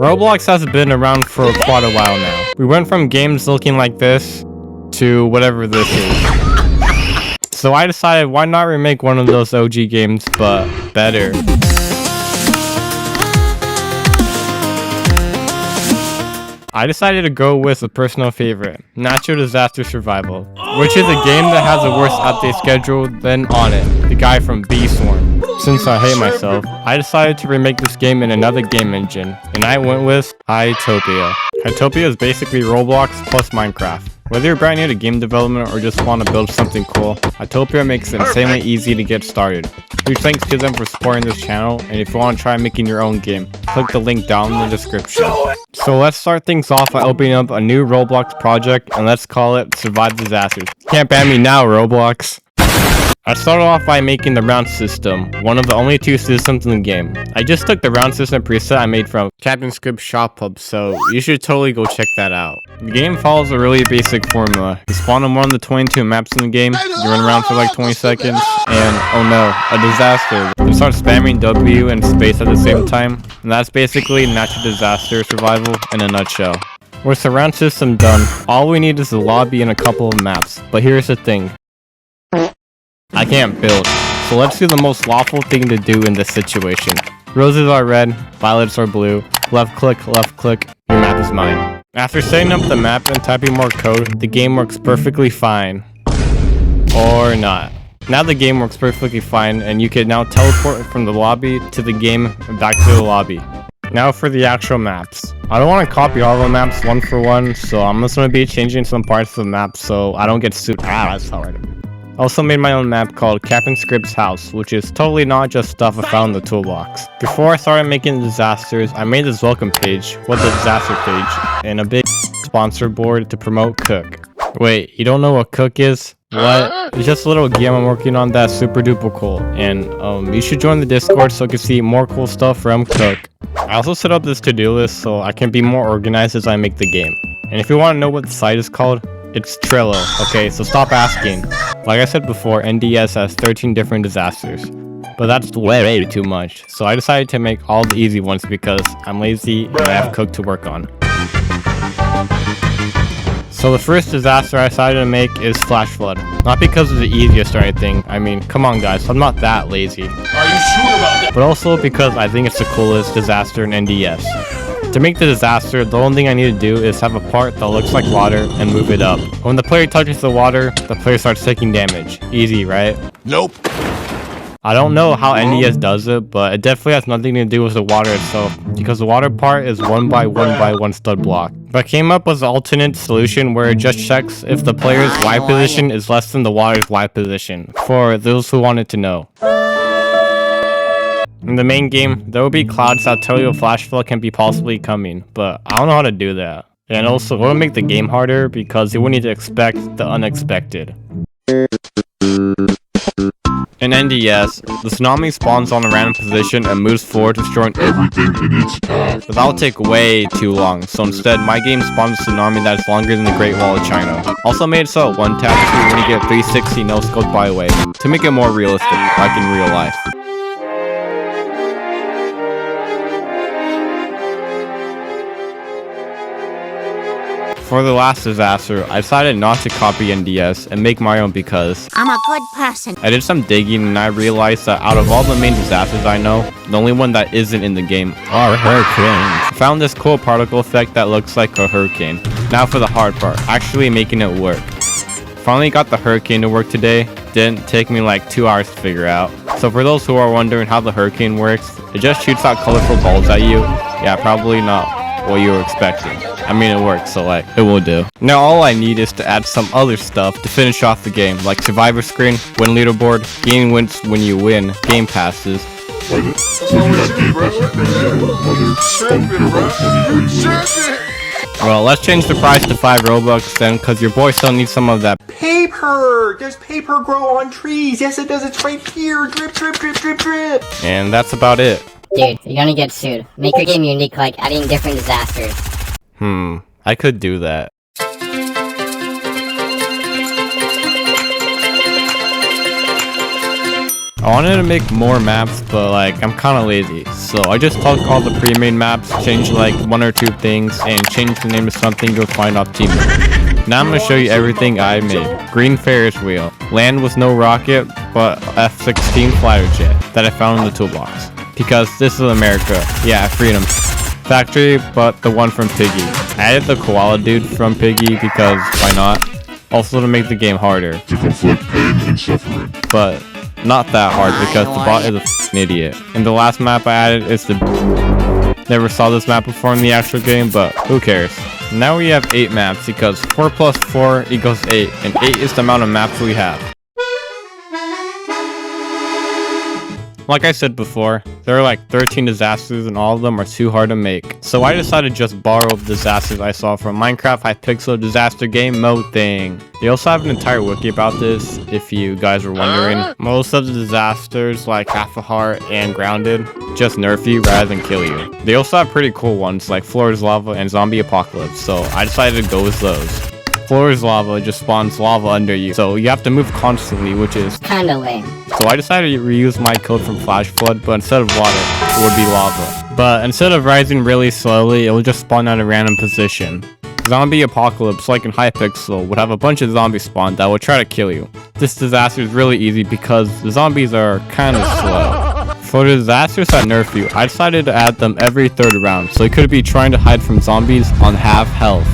Roblox has been around for quite a while now. We went from games looking like this to whatever this is. So I decided, why not remake one of those OG games, but better. I decided to go with a personal favorite, Natural Disaster Survival, which is a game that has a worse update schedule than On It, the guy from B-Swarm. Since I hate myself, I decided to remake this game in another game engine, and I went with Hytopia. Hytopia is basically Roblox plus Minecraft. Whether you're brand new to game development or just want to build something cool, Hytopia makes it insanely easy to get started. Huge thanks to them for supporting this channel, and if you want to try making your own game, click the link down in the description. So let's start things off by opening up a new Roblox project, and let's call it Survive Disasters. Can't ban me now, Roblox. I started off by making the round system, one of the only two systems in the game. I just took the round system preset I made from Captain Script's Shop Hub, so you should totally go check that out. The game follows a really basic formula. You spawn on one of the 22 maps in the game, you run around for like 20 seconds, and oh no, a disaster. You start spamming W and space at the same time, and that's basically natural disaster survival in a nutshell. With the round system done, all we need is the lobby and a couple of maps, but here's the thing. I can't build, so let's do the most lawful thing to do in this situation. Roses are red, violets are blue, left click, your map is mine. After setting up the map and typing more code, the game works perfectly fine. Or not. Now the game works perfectly fine, and you can now teleport from the lobby to the game and back to the lobby. Now for the actual maps. I don't want to copy all the maps one for one, so I'm just going to be changing some parts of the map so I don't get sued. That's alright. I also made my own map called Captain Script's House, which is totally not just stuff I found in the toolbox. Before I started making disasters, I made this welcome page, the disaster page, and a big sponsor board to promote Cook. Wait, you don't know what Cook is? What? It's just a little game I'm working on that's super duper cool, and you should join the Discord so you can see more cool stuff from Cook. I also set up this to-do list so I can be more organized as I make the game. And if you want to know what the site is called, it's Trello. Okay, so stop asking. Like I said before, NDS has 13 different disasters, but that's way too much. So I decided to make all the easy ones because I'm lazy and I have Cook to work on. So the first disaster I decided to make is Flash Flood. Not because it's the easiest or anything. I mean, come on guys, I'm not that lazy. Are you sure about that? But also because I think it's the coolest disaster in NDS. To make the disaster, the only thing I need to do is have a part that looks like water and move it up. When the player touches the water, the player starts taking damage. Easy, right? Nope. I don't know how NDS does it, but it definitely has nothing to do with the water itself, because the water part is 1 by 1 by 1 stud block. But I came up with an alternate solution where it just checks if the player's Y position is less than the water's Y position, for those who wanted to know. In the main game, there will be clouds that tell you a flash flood can be possibly coming, but I don't know how to do that. And also, it will make the game harder because you will need to expect the unexpected. In NDS, the tsunami spawns on a random position and moves forward, destroying everything in its path. But that will take way too long, so instead, my game spawns a tsunami that is longer than the Great Wall of China. Also made it so at one tap when you get 360 no-scope by way, to make it more realistic, like in real life. For the last disaster, I decided not to copy NDS and make my own because I'm a good person. I did some digging and I realized that out of all the main disasters I know, the only one that isn't in the game are hurricanes. I found this cool particle effect that looks like a hurricane. Now for the hard part, actually making it work. Finally got the hurricane to work today. Didn't take me like 2 hours to figure out. So for those who are wondering how the hurricane works, it just shoots out colorful balls at you. Yeah, probably not what you were expecting. I mean, it works, so like, it will do. Now all I need is to add some other stuff to finish off the game, like survivor screen, win leaderboard, gain wins when you win, game passes. Well, let's change the price to 5 Robux then, cause your boy still needs some of that paper! Does paper grow on trees? Yes it does, it's right here! Drip, drip, drip, drip, drip! And that's about it. Dude, you're gonna get sued. Make your game unique like adding different disasters. I could do that. I wanted to make more maps, but like I'm kind of lazy, so I just took all the pre-made maps, changed like 1 or 2 things, and changed the name of something you'll find off team. Now I'm gonna show you everything I made. Green Ferris wheel, land with no rocket, but F-16 fighter jet that I found in the toolbox. Because this is America, yeah, freedom. Factory, but the one from Piggy. I added the koala dude from Piggy because why not? Also to make the game harder. To inflict pain and suffering. But not that hard because the bot is a f***ing idiot. And the last map I added is the... Never saw this map before in the actual game, but who cares? Now we have 8 maps because 4 plus 4 equals 8, and 8 is the amount of maps we have. Like I said before, there are like 13 disasters and all of them are too hard to make. So I decided to just borrow the disasters I saw from Minecraft Hypixel disaster game mode thing. They also have an entire wiki about this, if you guys were wondering. Most of the disasters, like Half a Heart and Grounded, just nerf you rather than kill you. They also have pretty cool ones like Floor's Lava and Zombie Apocalypse, so I decided to go with those. Floor's Lava just spawns lava under you, so you have to move constantly, which is kinda lame. So I decided to reuse my code from Flash Flood, but instead of water, it would be lava. But instead of rising really slowly, it will just spawn at a random position. Zombie Apocalypse, like in Hypixel, would have a bunch of zombies spawn that would try to kill you. This disaster is really easy because the zombies are kinda slow. For the disasters that nerf you, I decided to add them every 3rd round, so you could be trying to hide from zombies on half health.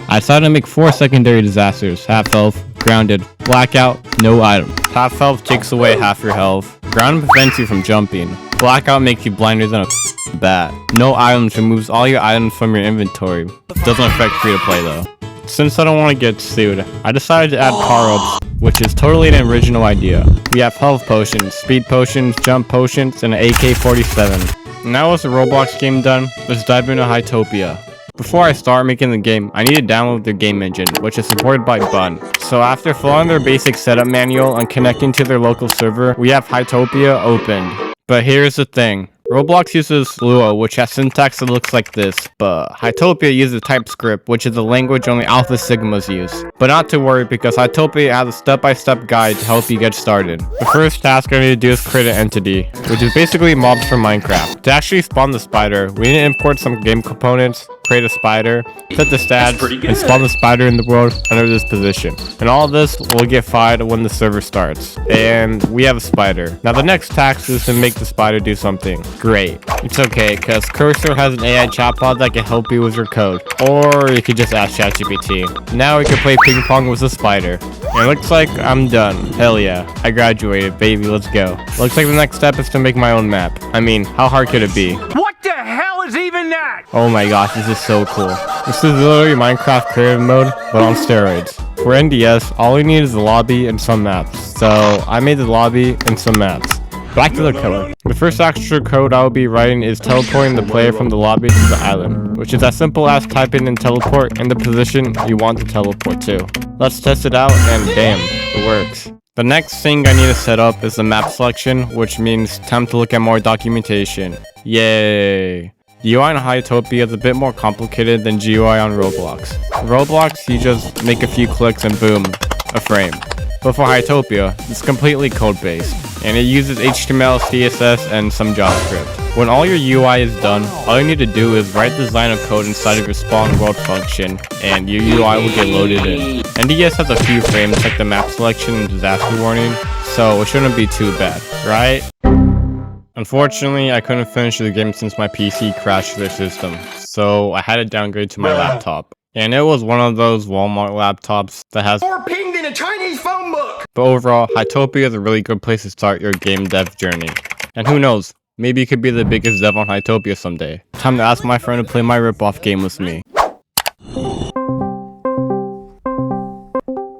I decided to make 4 secondary disasters: half health, grounded, blackout, no item. Half health takes away half your health. Grounded prevents you from jumping. Blackout makes you blinder than a bat. No items removes all your items from your inventory. Doesn't affect free to play though. Since I don't want to get sued, I decided to add power-ups, which is totally an original idea. We have health potions, speed potions, jump potions, and an AK-47. Now with the Roblox game done, let's dive into Hytopia. Before I start making the game, I need to download their game engine, which is supported by Bun. So after following their basic setup manual and connecting to their local server, we have Hytopia opened. But here's the thing. Roblox uses Lua, which has syntax that looks like this, but Hytopia uses TypeScript, which is a language only Alpha Sigmas use. But not to worry, because Hytopia has a step-by-step guide to help you get started. The first task I need to do is create an entity, which is basically mobs from Minecraft. To actually spawn the spider, we need to import some game components, create a spider, set the stats, and spawn the spider in the world under this position. And all this will get fired when the server starts. And we have a spider. Now the next task is to make the spider do something. Great. It's okay, because Cursor has an AI chatbot that can help you with your code. Or you could just ask ChatGPT. Now we can play ping pong with the spider. And it looks like I'm done. Hell yeah. I graduated, baby. Let's go. Looks like the next step is to make my own map. I mean, how hard could it be? What the hell is even that? Oh my gosh, this is so cool. This is literally Minecraft creative mode, but on steroids. For NDS, all we need is the lobby and some maps. So I made the lobby and some maps. Back to the code. The first extra code I'll be writing is teleporting the player from the lobby to the island, which is as simple as typing in teleport in the position you want to teleport to. Let's test it out, and damn, it works. The next thing I need to set up is the map selection, which means time to look at more documentation. Yay! The UI on Hytopia is a bit more complicated than GUI on Roblox. Roblox, you just make a few clicks and boom, a frame. But for Hytopia, it's completely code-based, and it uses HTML, CSS, and some JavaScript. When all your UI is done, all you need to do is write the line of code inside of your spawn world function, and your UI will get loaded in. NDS has a few frames like the map selection and disaster warning, so it shouldn't be too bad, right? Unfortunately, I couldn't finish the game since my PC crashed their system, so I had to downgrade to my laptop. And it was one of those Walmart laptops that has More pinged in a Chinese phone book. But overall, Hytopia is a really good place to start your game dev journey. And who knows, maybe you could be the biggest dev on Hytopia someday. Time to ask my friend to play my ripoff game with me.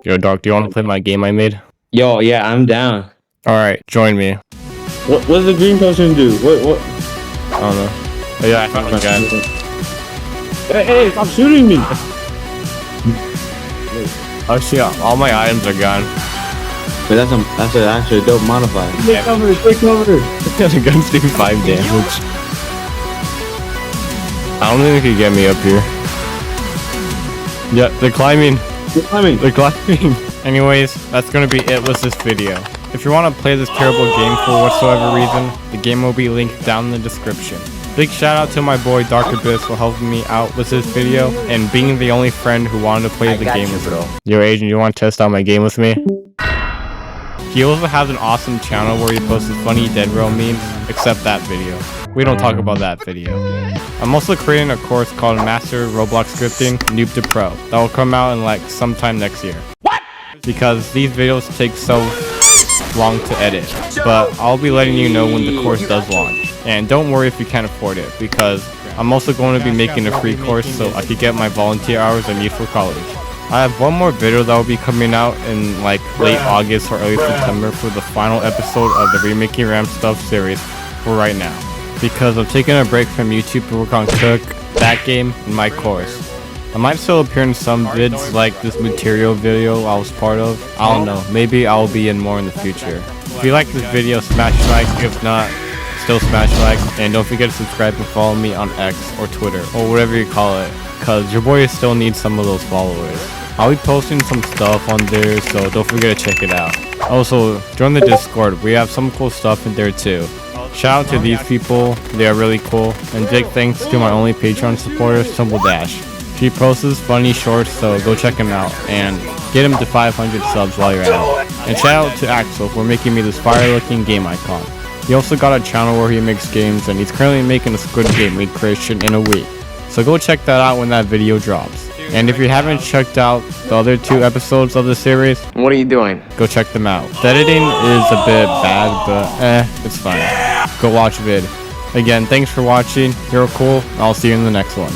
Yo, Dark, do you want to play my game I made? Yo, yeah, I'm down. Alright, join me. What does the green potion do? What? I don't know. Oh yeah, I found a gun. Hey, stop shooting me! Oh shit, all my items are gone. But that's an actually dope modifier. Take cover! The guns do 5 damage. I don't think they could get me up here. Yeah, they're climbing. Keep climbing. They're climbing. Anyways, that's gonna be it with this video. If you want to play this terrible game for whatsoever reason, the game will be linked down in the description. Big shout out to my boy Dark Abyss for helping me out with this video and being the only friend who wanted to play the game with me. Yo Agent, you want to test out my game with me? He also has an awesome channel where he posts funny dead row memes, except that video. We don't talk about that video. I'm also creating a course called Master Roblox Scripting Noob to Pro that will come out in like sometime next year. What? Because these videos take so long to edit, but I'll be letting you know when the course does launch. And don't worry if you can't afford it, because I'm also going to be making a free course so I could get my volunteer hours and use for college. I have one more video that will be coming out in like late August or early September for the final episode of the Remaking Ram Stuff series for right now, because I'm taking a break from YouTube to work on Cook, that game, and my course. I might still appear in some vids like this material video I was part of. I don't know, maybe I'll be in more in the future. If you like this video, smash like. If not, still smash like. And don't forget to subscribe and follow me on X or Twitter or whatever you call it, cause your boy still needs some of those followers. I'll be posting some stuff on there, so don't forget to check it out. Also, join the Discord. We have some cool stuff in there too. Shout out to these people, they are really cool. And big thanks to my only Patreon supporter, Tumble Dash. He posts funny shorts, so go check him out and get him to 500 subs while you're at it. And shout out to Axel for making me this fire looking game icon. He also got a channel where he makes games, and he's currently making a Squid Game recreation in a week. So go check that out when that video drops. And if you haven't checked out the other 2 episodes of the series, What are you doing? go check them out. The editing is a bit bad, but it's fine. Go watch vid. Again, thanks for watching. You're cool. I'll see you in the next one.